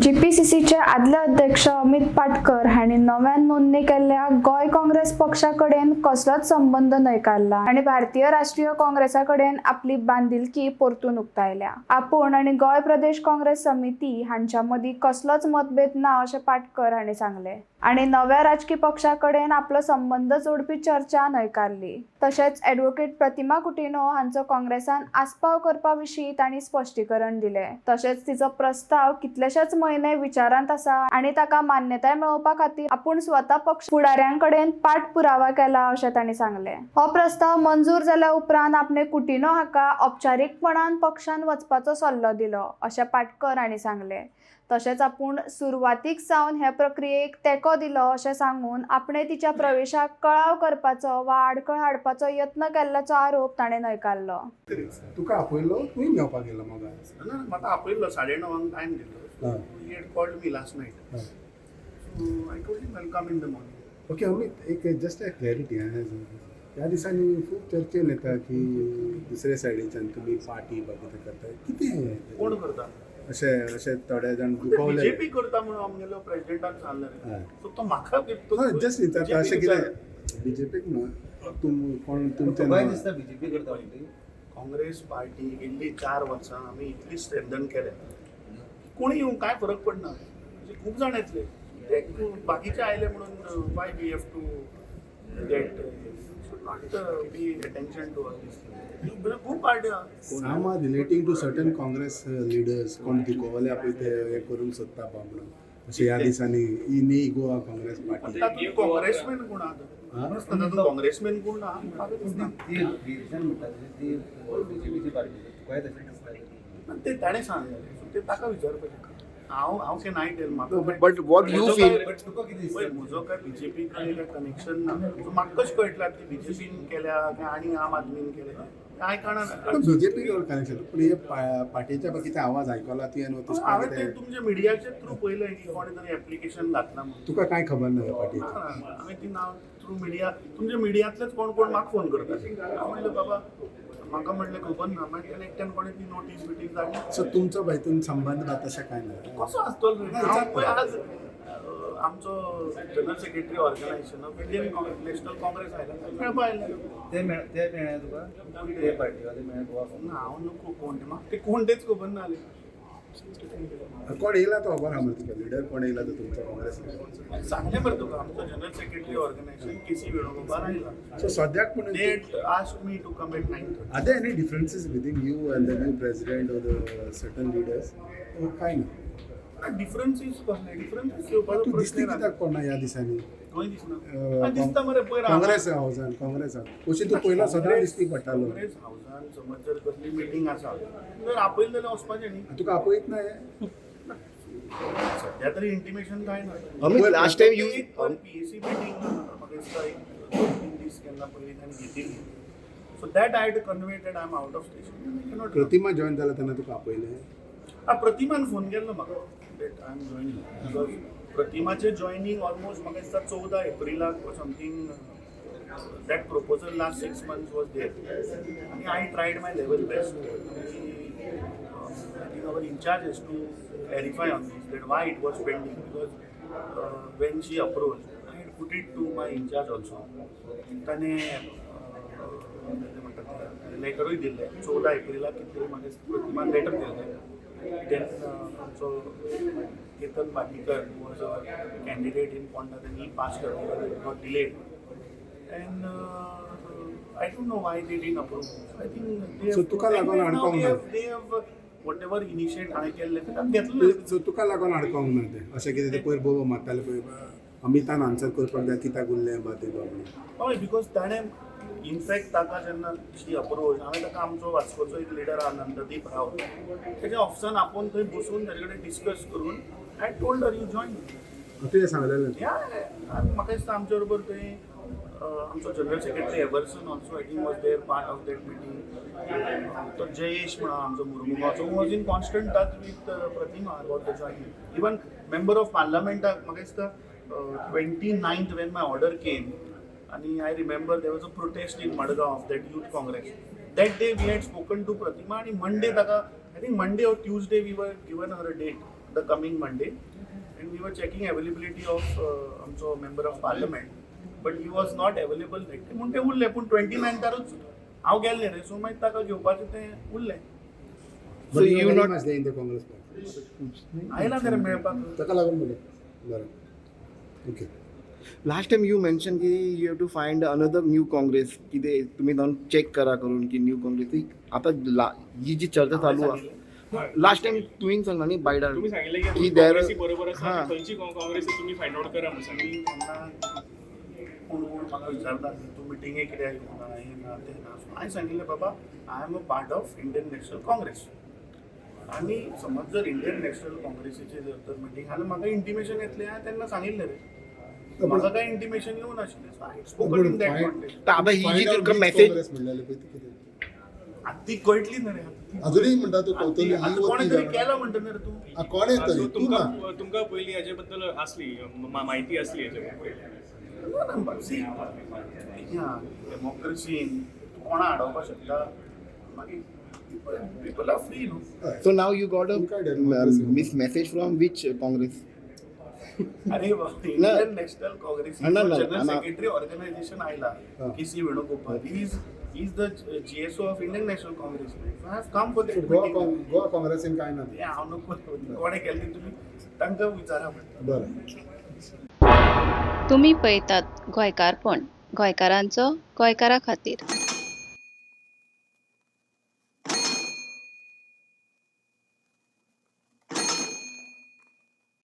जीपीसीसीचे आदले अध्यक्ष अमित पाटकर हांणी नव्यान नोंदणी केल्ल्या गोय काँग्रेस पक्षा कडेन कसलोच संबंध न्हयकारला आनी भारतीय राष्ट्रीय काँग्रेसा कडेन आपली बांदिलकी परतून उक्तायल्या। आपूण आनी गोय प्रदेश काँग्रेस समिती हांच्या मदीं कसलोच मतभेद ना अशें पाटकर हांणी सांगले आनी नव्या राजकीय पक्षा कडेन आपलो संबंध जोडपी चर्चा न्हयकारली। तशेंच ॲडव्होकेट प्रतिमा कुटिन्हो हांचो काँग्रेसान आस्पाव करपा विशीं तांणी स्पश्टीकरण दिलें। तशेंच तिचो प्रस्ताव कितलेशेच म्हयने विचारांत आसा आनी ताका मान्यताय मेळोवपा खातीर आपूण स्वता पक्ष फुडाऱ्यां कडेन पाठपुरावा केला अशें तांणी सांगलें। हो प्रस्ताव मंजूर जाल्या उपरांत आपणे कुटिन्हो हाका औपचारीकपणान पक्षान वचपाचो सल्लो दिलो अशें पाटकर हांणी सांगलें। तशेंच आपूण सुरवातीक सावन हे प्रक्रियेक तेंको दिलो अशें सांगून आपणे तिच्या प्रवेशाक कळाव करपाचो वा आडखळ हाडपाचो यत्न केल्ल्याचो आरोप ताणें न्हयकारलो। तुका आपयलो तुवें घेवपाक गेलो म्हाका ना म्हाका आपयल्लो 9:30 टायम दिल्लो he had called me last night so I told him welcome in the morning. Okay Amit एक जस्ट एक क्लॅरिटी ह्या दिसांनी खूब चर्चेन येता की दुसऱ्या सायडीच्यान तुमी पार्टी बाकी करता कितें कोण करता अशें अशें थोडे जाण दुखवले बीजेपी करता म्हणून आमगेलो प्रेसिडेंटाक सांगलें सो तो म्हाका जस्ट विचारता अशें कितें बीजेपीक न्हू कोण तुमचें दिसता बीजेपी करता म्हणटी काँग्रेस पार्टी गेल्ली 4 वर्सां आमी इतली स्ट्रेंथन केल्या कोणी येवं कांय फरक पडना म्हणजे खूब जाण येतले ते बाकीचे आयले म्हणून why we have to get not be attention to all these खूब party some are relating to certain Congress leaders कोण दुखोवले पळय ते हे करूंक सोदता पा म्हणून अशें ह्या दिसांनी नी गोवा काँग्रेस पार्टी तातूंत काँग्रेसमॅन कोण आहा तातूंत काँग्रेसमॅन कोण आहा म्हाका दिसना ती डिसिजन म्हणटा ती बीजेपीची पार्टी तुकाय तशें दिसता ते ताणें सांगलें ते ताका विचारपाचें हांव कॅन आय टेल म्हाका but what you feel but तुका कितें दिसता म्हजो काय बीजेपी कडेन कनेक्शन ना सो म्हाका कशें कळटलें की बीजेपीन केल्या काय आनी आम आदमीन केलें कांय कळना बीजेपी कनेक्शन पूण हे पार्टीच्या बाकीचे आवाज आयकला तुवें नोटीस हांवें ते तुमच्या मिडियाचे थ्रू पळयलें की कोणे तरी एप्लिकेशन घातलां म्हणून तुका कांय खबर ना ह्या पार्टीची हांवें ती नांव थ्रू मिडिया तुमच्या मिडियांतलेच कोण कोण म्हाका फोन करता हांव म्हणलें बाबा म्हाका म्हणलें खबर ना मागीर एकट्यान कोणें ती नोटीस बिटीस धाडली सो तुमचो हितून संबंध ना तशें कांय ना कसो आसतलो हांव पळय आज आमचो general secretary organization of Indian national Congress आयला मेळपा आयले ते मेळ्ळे तुका ते पार्टी वाले मेळ्ळे गोवा हांव नको कोण ते म्हाका ते कोण तेच खबर ना जालें कोण येयला तो खबर आहा तुका लिडर कोण येयला तो तुमचो काँग्रेस सांगलें बरं तुका आमचो general secretary organisation KC Venugopal आयला सो सद्याक पूण that asked me to come at 9:30 are there any differences between you and the new president or the certain leaders कांय ना डिफरन्सीस कसले डिफरन्सीस तूं येवपाचो दिसती प्रश्न कित्याक पडना ह्या दिसांनी खंय दिसना दिसता मरे पयर काँग्रेस हावजान काँग्रेस अशी तूं पयलो सदां दिसती पडटालो काँग्रेस हावसान समज जर कसली मिटींग आसा जर आपयलें जाल्यार वचपाचें न्ही तुका आपयत ना हे सध्या तरी इंटिमेशन कांय ना Amit last time you PAC meeting म्हाका दिसता एक 2-3 दीस केन्ना पयलीं ताणें घेतिल्ली so that I had conveyed I am out of station Pratima join जाल्या तेन्ना तुका आपयलें प्रतिमान फोन केल्लो म्हाका that I am joining because प्रतिमाचें जॉयनींग ऑलमोस्ट म्हाका दिसता 14 एप्रिलाक वा something that proposal last 6 months was there आनी I tried my level best I think our in-charge is to clarify on this, that why it was pending, because when she approached, I had put it to my in-charge also. ताणे लेटरूय दिल्लें 14 एप्रिलाक कितें तरी म्हाका प्रतिमान letter दिल्लें then आमचो Ketan Patikar was a candidate in Ponda then he pass got delayed and I don't know why they didn't approve. I think they So तुका लागून अडकोंक ना they have whatever initiate हांवें केल्लें तें घेतलें सो तुका लागून अडकोंक ना तें अशें कितें तें पयर बोबो मारताले पळय अमितान आन्सर करपाक जाय कित्याक उरलें बा तें म्हणून हय बिकॉज ताणें इनफॅक्ट ताका जेन्ना शी अप्रोच हांवें ताका आमचो वास्कोचो एक लिडर आहा नंददीप राव तेज्या ऑफिसान आपोवन थंय बसून ताजे कडेन डिस्कस करून I told her you join तुवें सांगलेलें या म्हाका दिसता आमचे बरोबर थंय आमचो general secretary Everson also I think was there part of that meeting तो जयेश म्हणून आमचो मुर्मुगांवचो was in constant touch with Pratima about the joining even member of पार्लमेंटाक म्हाका दिसता 29th when my order came and I remember there was a protest in Madgaon of that youth congress. That day we had spoken to Pratima and Monday taka I think Monday or Tuesday we were given her a date the coming Monday and we were checking availability of आमचो member of parliament but he was not available म्हणून ते उरले पूण 29तारूच हांव गेल्लें रे so मागीर ताका घेवपाचें तें उरलें So you not- much in the Congress party आयला रे मेळपाक ताका लागून म्हणलें बरें okay Last time you mentioned कि you have to find another new Congress कि ते तुम्ही जाऊन चेक करा करून की न्यू काँग्रेस आता ही जी चर्चा चालू आहे लास्ट टाइम तुम्ही सांगला न्ही बायडार तुम्ही सांगितलं की की there- काँग्रेसी बरोबर आसा हां. आनी खंयची काँग्रेस ती तुम्ही फायंड आउट करा म्हणून सांगितलं. मी तेन्ना कोण कोण म्हाका विचारता की तूं मिटिंगेक कित्याक येवना हें ना तें ना सो हांवें सांगिल्लें बाबा I am a part of Indian national Congress आनी समज जर इंडियन नॅशनल काँग्रेसीचे जर तर मिटींग आहा म्हाका इंटिमेशन येतलें हांवें तेन्ना सांगिल्लें रे म्हाका काय इंटिमेशन येवं नाशिल्लें सो हांवें स्पोकन इन दॅट कॉन्टेक्स्ट तर आता ही जी तुमकां मेसेज काँग्रेस म्हणलेलें पळय ती कितें आतां ती कळटली ना रे अजूनही म्हणटा तू कौतुली आतां ही कोणें वती तरी जाणा. केला म्हणटा ना रे तूं कोणें सो तरी तू ना तुमकां पयलीं हेजे बद्दल आसली म्हायती आसली हेजे बद्दल सी डेमोक्रेसीन तूं कोणा आडोवपाक शकता मागीर पीपल आर फ्री न्हू so now you got a काय democracy? miss message from which Congress अरे इंडियन नॅशनल काँग्रेस ना, ना, जनरल ना. सेक्रेटरी ऑर्गनायझेशन आयला K C Venugopal he is the GSO of Indian national Congress I have come for that Goa काँग्रेसीन काय ना ते हांव नको कोणें केलें तें तुमी तांकां विचारा म्हणटा बरें तुम्ही पळयतात गोंयकारपण गोंयकारांचो गोंयकारा खातीर